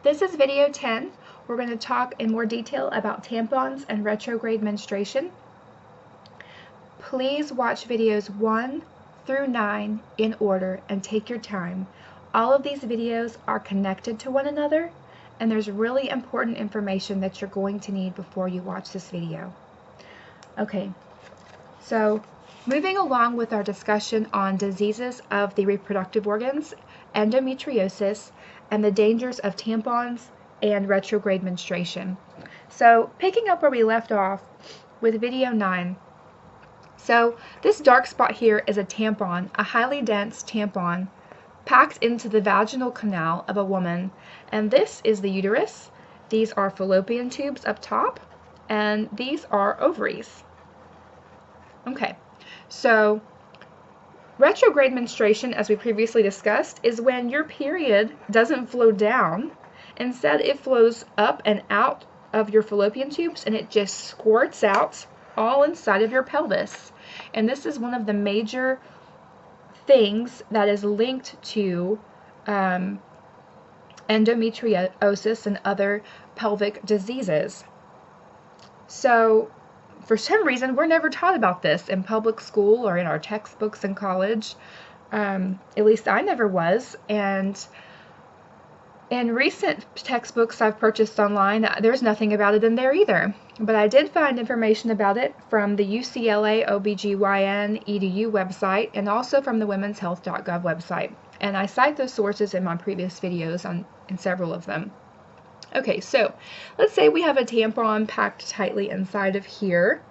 This is video 10. We're going to talk in more detail about tampons and retrograde menstruation. Please watch videos 1 through 9 in order and take your time. All of these videos are connected to one another, and there's really important information that you're going to need before you watch this video. Okay, so moving along with our discussion on diseases of the reproductive organs, endometriosis, and the dangers of tampons and retrograde menstruation. So picking up where we left off with video 9. So this dark spot here is a tampon, a highly dense tampon packed into the vaginal canal of a woman, and this is the uterus. These are fallopian tubes up top, and these are ovaries. Okay, so retrograde menstruation, as we previously discussed, is when your period doesn't flow down. Instead, it flows up and out of your fallopian tubes, and it just squirts out all inside of your pelvis. And this is one of the major things that is linked to endometriosis and other pelvic diseases. So for some reason, we're never taught about this in public school or in our textbooks in college. At least I never was. And in recent textbooks I've purchased online, there's nothing about it in there either. But I did find information about it from the UCLA OBGYN EDU website and also from the womenshealth.gov website. And I cite those sources in my previous videos in several of them. Okay, so let's say we have a tampon packed tightly inside of here.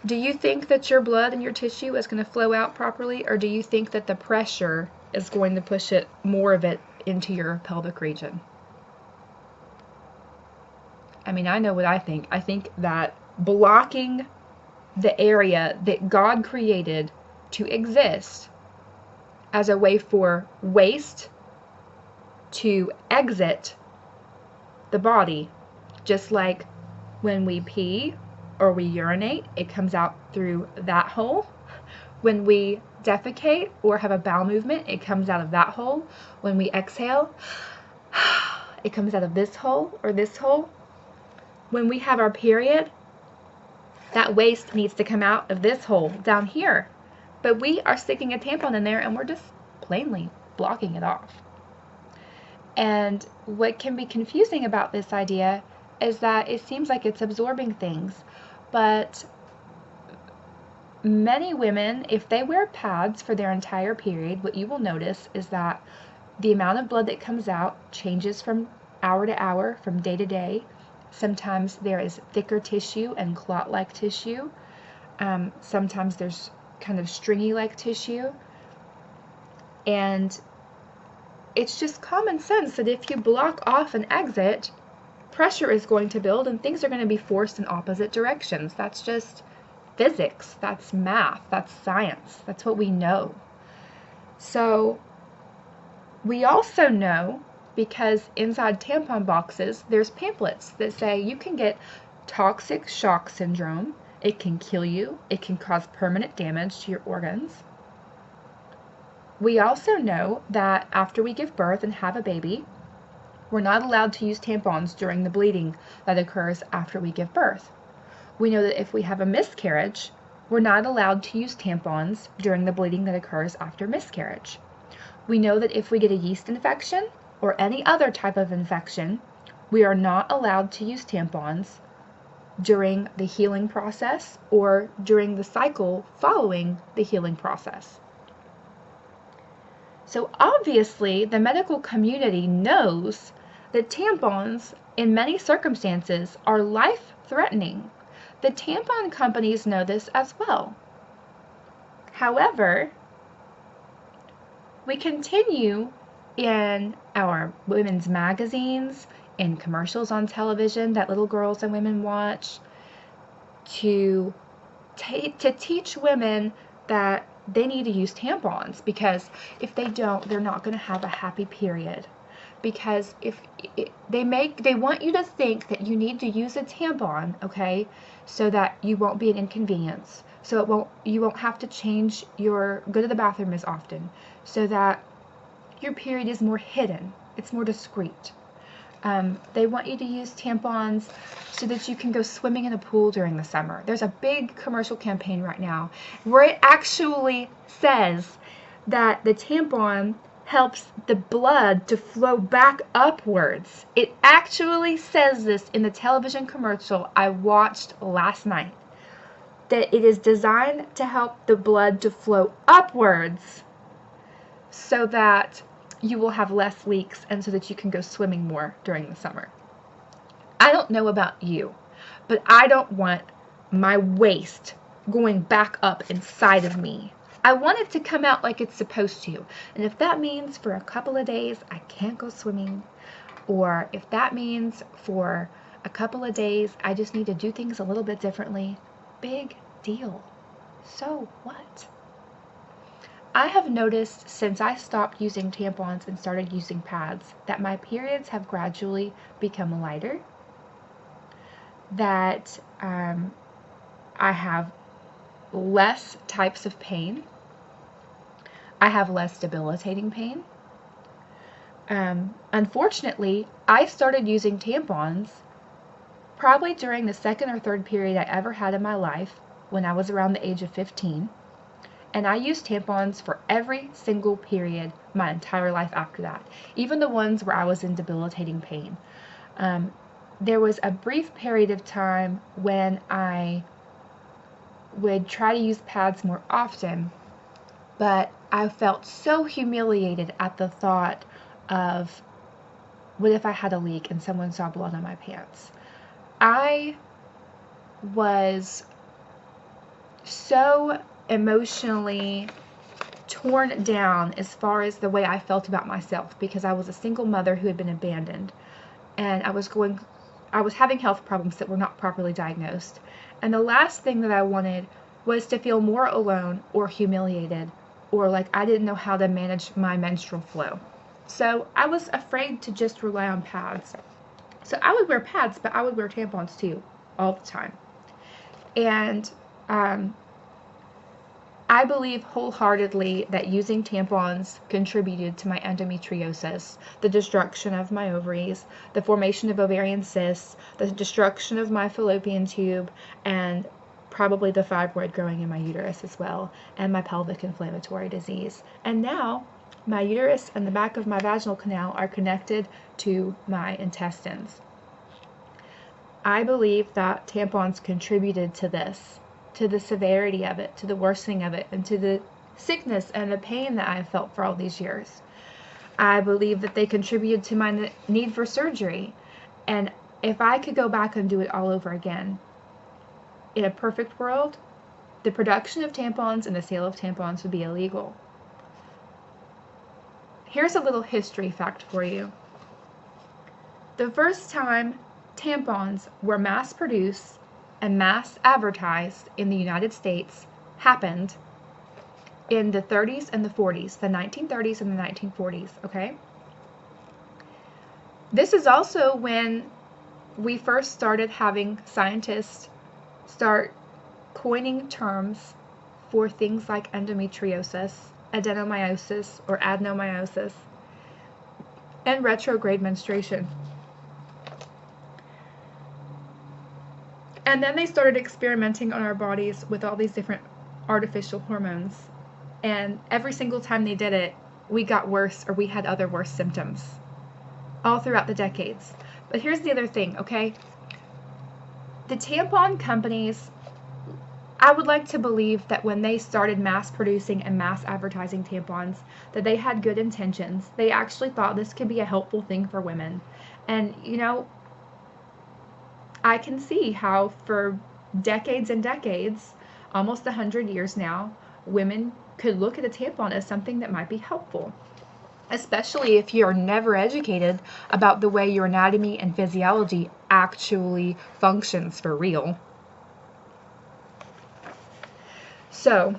Do you think that your blood and your tissue is going to flow out properly, or do you think that the pressure is going to push more of it into your pelvic region? I mean, I know what I think. I think that blocking the area that God created to exist as a way for waste to exit the body, just like when we pee or we urinate, it comes out through that hole. When we defecate or have a bowel movement, it comes out of that hole. When we exhale, it comes out of this hole or this hole. When we have our period, that waste needs to come out of this hole down here. But we are sticking a tampon in there and we're just plainly blocking it off. And what can be confusing about this idea is that it seems like it's absorbing things, but many women, if they wear pads for their entire period, what you will notice is that the amount of blood that comes out changes from hour to hour, from day to day. Sometimes there is thicker tissue and clot-like tissue. Sometimes there's kind of stringy-like tissue. And it's just common sense that if you block off an exit, pressure is going to build and things are going to be forced in opposite directions. That's just physics, that's math, that's science, that's what we know. So we also know, because inside tampon boxes there's pamphlets that say you can get toxic shock syndrome, it can kill you, it can cause permanent damage to your organs. We also know that after we give birth and have a baby, we're not allowed to use tampons during the bleeding that occurs after we give birth. We know that if we have a miscarriage, we're not allowed to use tampons during the bleeding that occurs after miscarriage. We know that if we get a yeast infection or any other type of infection, we are not allowed to use tampons during the healing process or during the cycle following the healing process. So obviously, the medical community knows that tampons, in many circumstances, are life-threatening. The tampon companies know this as well. However, we continue in our women's magazines, in commercials on television that little girls and women watch, to teach women that they need to use tampons, because if they don't, they're not going to have a happy period. Because if they want you to think that you need to use a tampon, okay, so that you won't be an inconvenience, so you won't have to go to the bathroom as often, so that your period is more hidden. It's more discreet. They want you to use tampons so that you can go swimming in a pool during the summer. There's a big commercial campaign right now where it actually says that the tampon helps the blood to flow back upwards. It actually says this in the television commercial I watched last night, that it is designed to help the blood to flow upwards so that you will have less leaks and so that you can go swimming more during the summer. I don't know about you, but I don't want my waist going back up inside of me. I want it to come out like it's supposed to. And if that means for a couple of days I can't go swimming, or if that means for a couple of days I just need to do things a little bit differently, big deal. So what? I have noticed since I stopped using tampons and started using pads that my periods have gradually become lighter, that I have less types of pain, I have less debilitating pain. Unfortunately, I started using tampons probably during the second or third period I ever had in my life when I was around the age of 15. And I used tampons for every single period my entire life after that, even the ones where I was in debilitating pain. There was a brief period of time when I would try to use pads more often, but I felt so humiliated at the thought of, what if I had a leak and someone saw blood on my pants? I was so emotionally torn down as far as the way I felt about myself, because I was a single mother who had been abandoned, and I was having health problems that were not properly diagnosed, and the last thing that I wanted was to feel more alone or humiliated or like I didn't know how to manage my menstrual flow. So I was afraid to just rely on pads. So I would wear pads, but I would wear tampons too, all the time. And I believe wholeheartedly that using tampons contributed to my endometriosis, the destruction of my ovaries, the formation of ovarian cysts, the destruction of my fallopian tube, and probably the fibroid growing in my uterus as well, and my pelvic inflammatory disease. And now my uterus and the back of my vaginal canal are connected to my intestines. I believe that tampons contributed to this, to the severity of it, to the worsening of it, and to the sickness and the pain that I've felt for all these years. I believe that they contributed to my need for surgery. And if I could go back and do it all over again, in a perfect world, the production of tampons and the sale of tampons would be illegal. Here's a little history fact for you. The first time tampons were mass-produced and mass advertised in the United States happened in the 30s and the 40s, the 1930s and the 1940s, okay? This is also when we first started having scientists start coining terms for things like endometriosis, adenomyosis or adenomyosis, and retrograde menstruation. And then they started experimenting on our bodies with all these different artificial hormones. And every single time they did it, we got worse or we had other worse symptoms all throughout the decades. But here's the other thing, okay? The tampon companies, I would like to believe that when they started mass producing and mass advertising tampons, that they had good intentions. They actually thought this could be a helpful thing for women. And, you know, I can see how for decades and decades, almost 100 years now, women could look at a tampon as something that might be helpful, especially if you're never educated about the way your anatomy and physiology actually functions for real. So,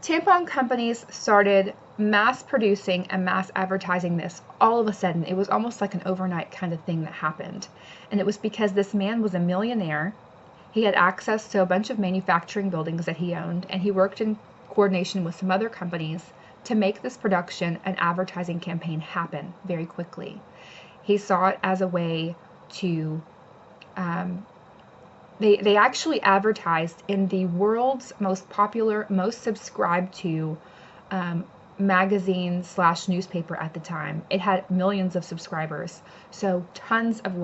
tampon companies started mass producing and mass advertising this all of a sudden. It was almost like an overnight kind of thing that happened. And it was because this man was a millionaire. He had access to a bunch of manufacturing buildings that he owned, and he worked in coordination with some other companies to make this production and advertising campaign happen very quickly. He saw it as a way to, they actually advertised in the world's most popular, most subscribed to magazine / newspaper at the time. It had millions of subscribers. So tons of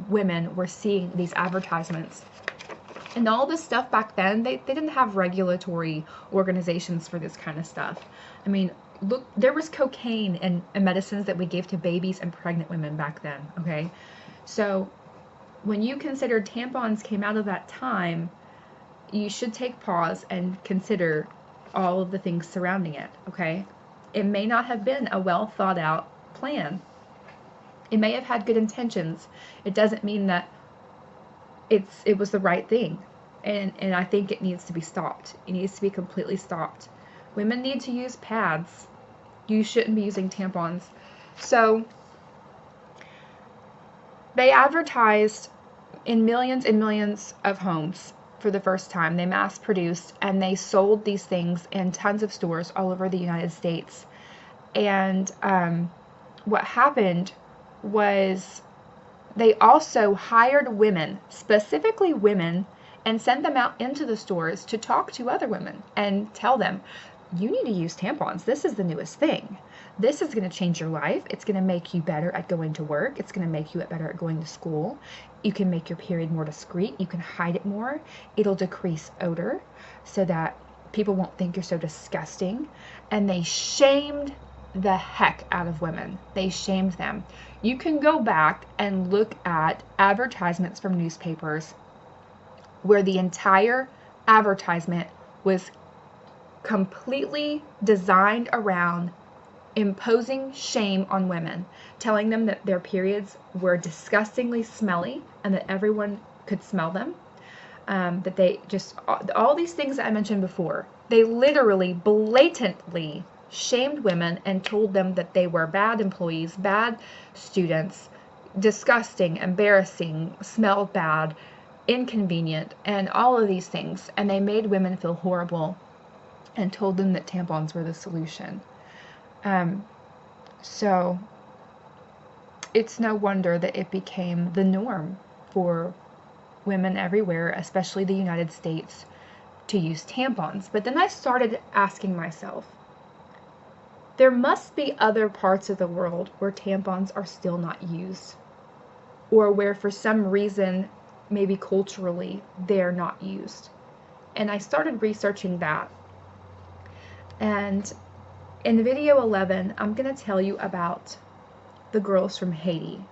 women were seeing these advertisements. And all this stuff back then, they didn't have regulatory organizations for this kind of stuff. I mean, look, there was cocaine and medicines that we gave to babies and pregnant women back then, okay? So when you consider tampons came out of that time, you should take pause and consider all of the things surrounding it, okay? It may not have been a well thought out plan. It may have had good intentions. It doesn't mean that it was the right thing. And I think it needs to be stopped. It needs to be completely stopped. Women need to use pads. You shouldn't be using tampons. So they advertised in millions and millions of homes for the first time. They mass produced and they sold these things in tons of stores all over the United States. And what happened was they also hired women, specifically women, and sent them out into the stores to talk to other women and tell them, you need to use tampons. This is the newest thing. This is going to change your life. It's going to make you better at going to work. It's going to make you better at going to school. You can make your period more discreet. You can hide it more. It'll decrease odor so that people won't think you're so disgusting. And they shamed the heck out of women. They shamed them. You can go back and look at advertisements from newspapers where the entire advertisement was completely designed around imposing shame on women, telling them that their periods were disgustingly smelly and that everyone could smell them, that they just, all these things that I mentioned before, they literally blatantly shamed women and told them that they were bad employees, bad students, disgusting, embarrassing, smelled bad, inconvenient, and all of these things. And they made women feel horrible and told them that tampons were the solution. So it's no wonder that it became the norm for women everywhere, especially the United States, to use tampons. But then I started asking myself, there must be other parts of the world where tampons are still not used, or where for some reason, maybe culturally, they're not used. And I started researching that. And in video 11, I'm going to tell you about the girls from Haiti.